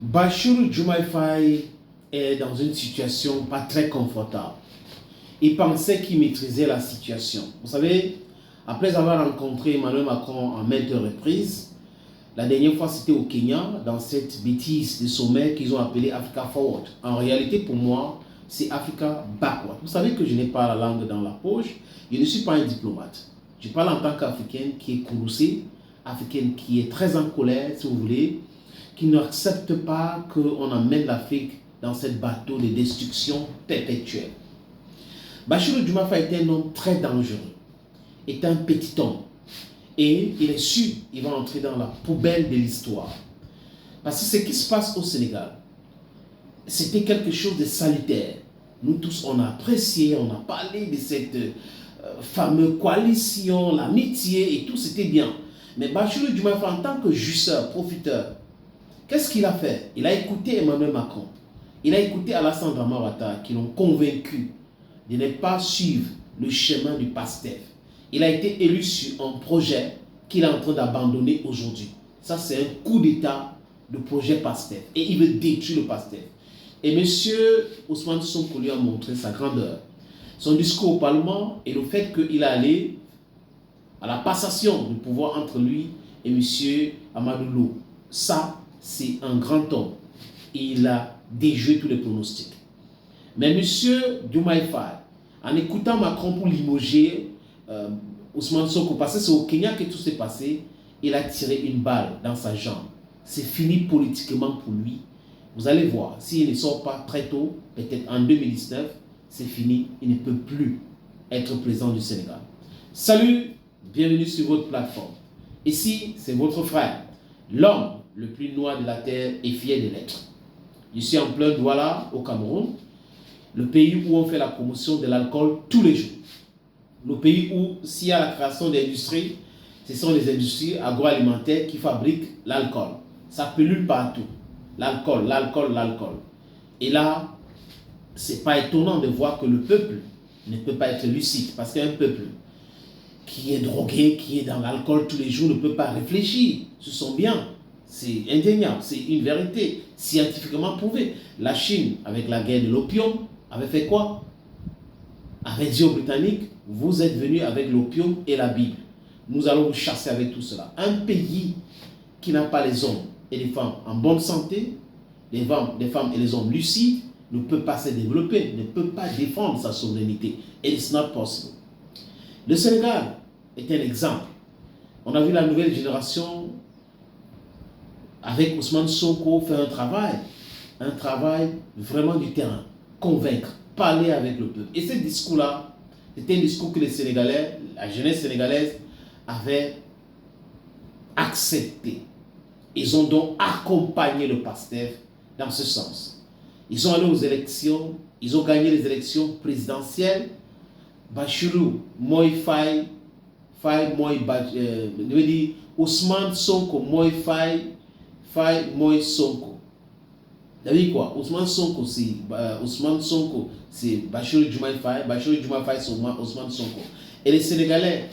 Bachirou Diomaye Faye est dans une situation pas très confortable. Il pensait qu'il maîtrisait la situation. Vous savez, après avoir rencontré Emmanuel Macron en maintes reprises, la dernière fois c'était au Kenya, dans cette bêtise de sommet qu'ils ont appelé Africa Forward. En réalité, pour moi, c'est Africa Backward. Vous savez que je n'ai pas la langue dans la poche, je ne suis pas un diplomate. Je parle en tant qu'Africaine qui est courroucée, Africaine qui est très en colère, si vous voulez, qui n'accepte pas qu'on amène l'Afrique dans cette bateau de destruction perpétuelle. Bachirou Diomaye Faye est un homme très dangereux, est un petit homme. Et il est sûr qu'il va entrer dans la poubelle de l'histoire. Parce que ce qui se passe au Sénégal, c'était quelque chose de salutaire. Nous tous, on a apprécié, on a parlé de cette fameuse coalition, l'amitié et tout, c'était bien. Mais Bachirou Diomaye Faye, en tant que jouisseur, profiteur, qu'est-ce qu'il a fait? Il a écouté Emmanuel Macron. Il a écouté Alassane Dramane Ouattara qui l'ont convaincu de ne pas suivre le chemin du PASTEF. Il a été élu sur un projet qu'il est en train d'abandonner aujourd'hui. Ça, c'est un coup d'État du projet PASTEF. Et il veut détruire le PASTEF. Et M. Ousmane Sonko lui a montré sa grandeur. Son discours au Parlement et le fait qu'il est allé à la passation du pouvoir entre lui et M. Amadou Lo. Ça, c'est un grand homme. Il a déjoué tous les pronostics. Mais M. Diomaye Faye, en écoutant Macron pour limoger Ousmane Sonko, parce que c'est au Kenya que tout s'est passé, il a tiré une balle dans sa jambe. C'est fini politiquement pour lui. Vous allez voir, s'il ne sort pas très tôt, peut-être en 2019, c'est fini. Il ne peut plus être président du Sénégal. Salut, bienvenue sur votre plateforme. Ici, c'est votre frère, l'homme le plus noir de la terre et fier de l'être. Je suis en plein Douala, au Cameroun, le pays où on fait la promotion de l'alcool tous les jours. Le pays où, s'il y a la création d'industries, ce sont les industries agroalimentaires qui fabriquent l'alcool. Ça pullule partout. L'alcool, l'alcool, l'alcool. Et là, ce n'est pas étonnant de voir que le peuple ne peut pas être lucide. Parce qu'un peuple qui est drogué, qui est dans l'alcool tous les jours, ne peut pas réfléchir sur son bien. C'est indéniable, c'est une vérité scientifiquement prouvée. La Chine, avec la guerre de l'opium, avait fait quoi? Avait dit aux Britanniques, vous êtes venus avec l'opium et la Bible. Nous allons vous chasser avec tout cela. Un pays qui n'a pas les hommes et les femmes en bonne santé, les femmes et les hommes lucides, ne peut pas se développer, ne peut pas défendre sa souveraineté. It's not possible. Le Sénégal est un exemple. On a vu la nouvelle génération avec Ousmane Sonko faire un travail vraiment du terrain, convaincre, parler avec le peuple. Et ce discours-là, c'était un discours que les Sénégalais, la jeunesse sénégalaise, avait accepté. Ils ont donc accompagné le PASTEF dans ce sens. Ils sont allés aux élections, ils ont gagné les élections présidentielles. Bachirou, Diomaye Faye, Ousmane Sonko, Diomaye Faye, Moïse Sonko. Vous avez dit quoi? Ousmane Sonko, c'est Bachirou Diomaye Faye. Bachirou Diomaye Faye, c'est Ousmane Sonko. Et les Sénégalais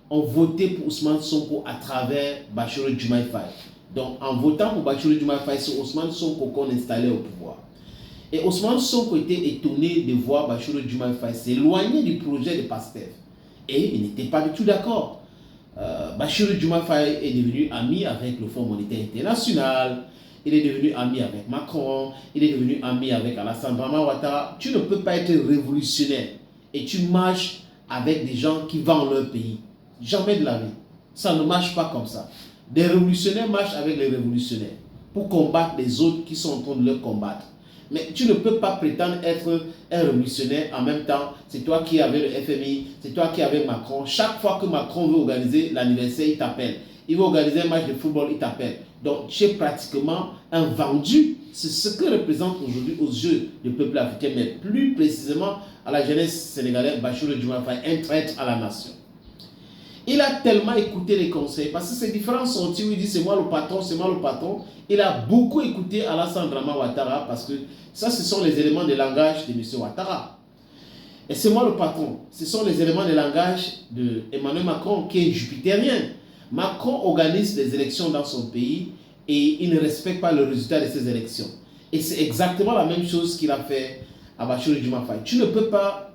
ont voté pour Ousmane Sonko à travers Bachirou Diomaye Faye. Donc, en votant pour Bachirou Diomaye Faye, c'est Ousmane Sonko qu'on installait au pouvoir. Et Ousmane Sonko était étonné de voir Bachirou Diomaye Faye s'éloigner du projet de PASTEF. Et il n'était pas du tout d'accord. Bachirou Diomaye Faye est devenu ami avec le Fonds monétaire international, il est devenu ami avec Macron, il est devenu ami avec Alassane Dramane Ouattara. Tu ne peux pas être révolutionnaire et tu marches avec des gens qui vendent leur pays. Jamais de la vie. Ça ne marche pas comme ça. Des révolutionnaires marchent avec les révolutionnaires pour combattre les autres qui sont en train de leur combattre. Mais tu ne peux pas prétendre être un révolutionnaire en même temps. C'est toi qui avais le FMI, c'est toi qui avais Macron. Chaque fois que Macron veut organiser l'anniversaire, il t'appelle. Il veut organiser un match de football, il t'appelle. Donc tu es pratiquement un vendu. C'est ce que représente aujourd'hui aux yeux du peuple africain, mais plus précisément à la jeunesse sénégalaise, Bachirou Diomaye Faye, un traître à la nation. Il a tellement écouté les conseils, parce que c'est différent sorties où il dit c'est moi le patron, c'est moi le patron. Il a beaucoup écouté Alassane Dramane Ouattara parce que ça, ce sont les éléments de langage de M. Ouattara. Et c'est moi le patron. Ce sont les éléments de langage de Emmanuel Macron qui est jupitérien. Macron organise des élections dans son pays et il ne respecte pas le résultat de ces élections. Et c'est exactement la même chose qu'il a fait à Bassirou Diomaye Faye. Tu ne peux pas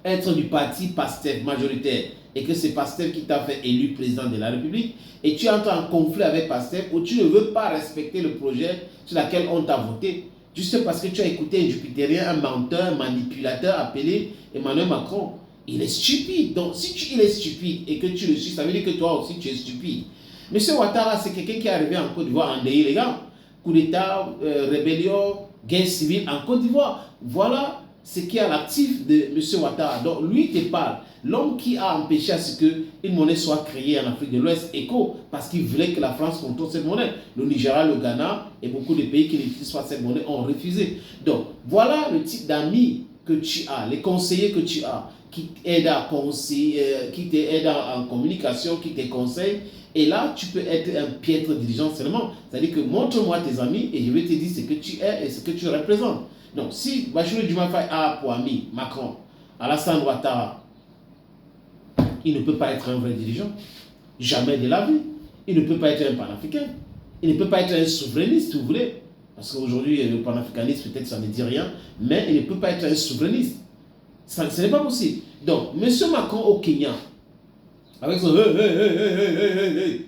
être du parti PASTEF majoritaire et que c'est PASTEF qui t'a fait élu président de la République et tu entres en conflit avec PASTEF où tu ne veux pas respecter le projet sur lequel on t'a voté juste parce que tu as écouté un jupitérien, un menteur, un manipulateur appelé Emmanuel Macron. Il est stupide. Donc si il est stupide et que tu le suis, ça veut dire que toi aussi tu es stupide. Monsieur Ouattara, c'est quelqu'un qui est arrivé en Côte d'Ivoire endeuillé les gars. Coup d'État, rébellion, guerre civile en Côte d'Ivoire. Voilà ce qui est à l'actif de M. Ouattara. Donc lui te parle. L'homme qui a empêché à ce qu'une monnaie soit créée en Afrique de l'Ouest, ECO, parce qu'il voulait que la France contrôle cette monnaie. Le Nigeria, le Ghana et beaucoup de pays qui n'utilisent pas cette monnaie ont refusé. Donc voilà le type d'amis que tu as, les conseillers que tu as, qui t'aident à conseiller, qui t'aident en communication, qui te conseillent. Et là, tu peux être un piètre dirigeant seulement. C'est-à-dire que montre-moi tes amis et je vais te dire ce que tu es et ce que tu représentes. Donc, si Bassirou Diomaye Faye a pour ami Macron, Alassane Ouattara, il ne peut pas être un vrai dirigeant. Jamais de la vie. Il ne peut pas être un panafricain. Il ne peut pas être un souverainiste, si vous voulez. Parce qu'aujourd'hui, le panafricanisme, peut-être ça ne dit rien, mais il ne peut pas être un souverainiste. Ça, ce n'est pas possible. Donc, M. Macron au Kenya, avec son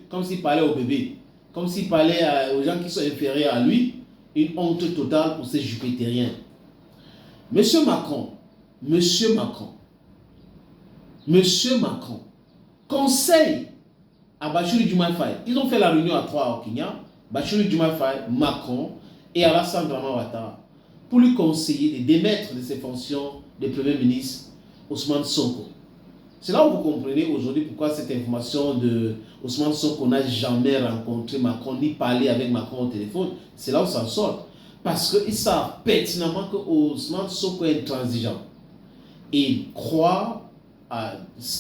comme s'il parlait au bébé, comme s'il parlait aux gens qui sont inférieurs à lui, une honte totale pour ces jupitériens. Monsieur Macron conseille à Bassirou Diomaye Faye. Ils ont fait la réunion à 3 au Kenya, Bassirou Diomaye Faye, Macron et Alassane Ouattara, pour lui conseiller de démettre de ses fonctions de Premier ministre Ousmane Sonko. C'est là où vous comprenez aujourd'hui pourquoi cette information de Ousmane Sonko n'a jamais rencontré Macron ni parlé avec Macron au téléphone. C'est là où ça sort. Parce qu'ils savent pertinemment que Ousmane Sonko est intransigeant. Et il croit à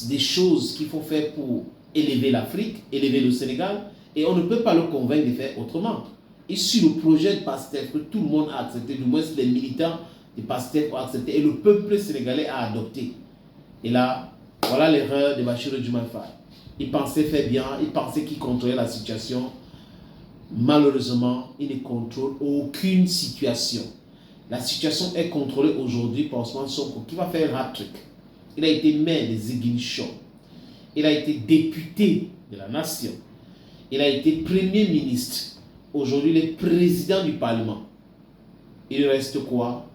des choses qu'il faut faire pour élever l'Afrique, élever le Sénégal. Et on ne peut pas le convaincre de faire autrement. Et sur le projet de PASTEF que tout le monde a accepté, du moins les militants de PASTEF ont accepté et le peuple sénégalais a adopté. Et là, voilà l'erreur de Bassirou Diomaye Faye. Il pensait faire bien, il pensait qu'il contrôlait la situation. Malheureusement, il ne contrôle aucune situation. La situation est contrôlée aujourd'hui par Ousmane Sonko qui va faire un hat-trick. Il a été maire de Ziguinchor. Il a été député de la nation. Il a été premier ministre. Aujourd'hui, il est président du Parlement. Il reste quoi?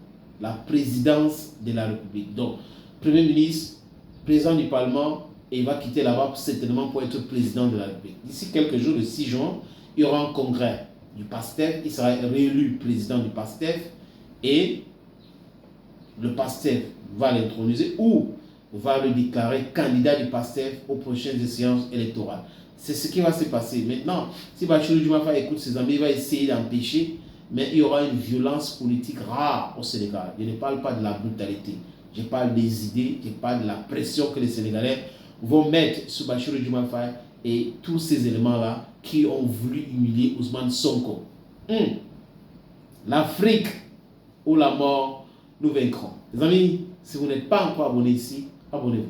La présidence de la République. Donc, premier ministre, président du Parlement, et il va quitter là-bas certainement pour être président de la République. D'ici quelques jours, le 6 juin, il y aura un congrès du PASTEF. Il sera réélu président du PASTEF et le PASTEF va l'introniser ou va le déclarer candidat du PASTEF aux prochaines séances électorales. C'est ce qui va se passer. Maintenant, si Bassirou Diomaye Faye écoute ses amis, il va essayer d'empêcher, mais il y aura une violence politique rare au Sénégal. Je ne parle pas de la brutalité. Je parle des idées, je parle de la pression que les Sénégalais vont mettre sur Bassirou Diomaye Faye et tous ces éléments-là qui ont voulu humilier Ousmane Sonko. L'Afrique ou la mort, nous vaincrons. Les amis, si vous n'êtes pas encore abonné ici, abonnez-vous.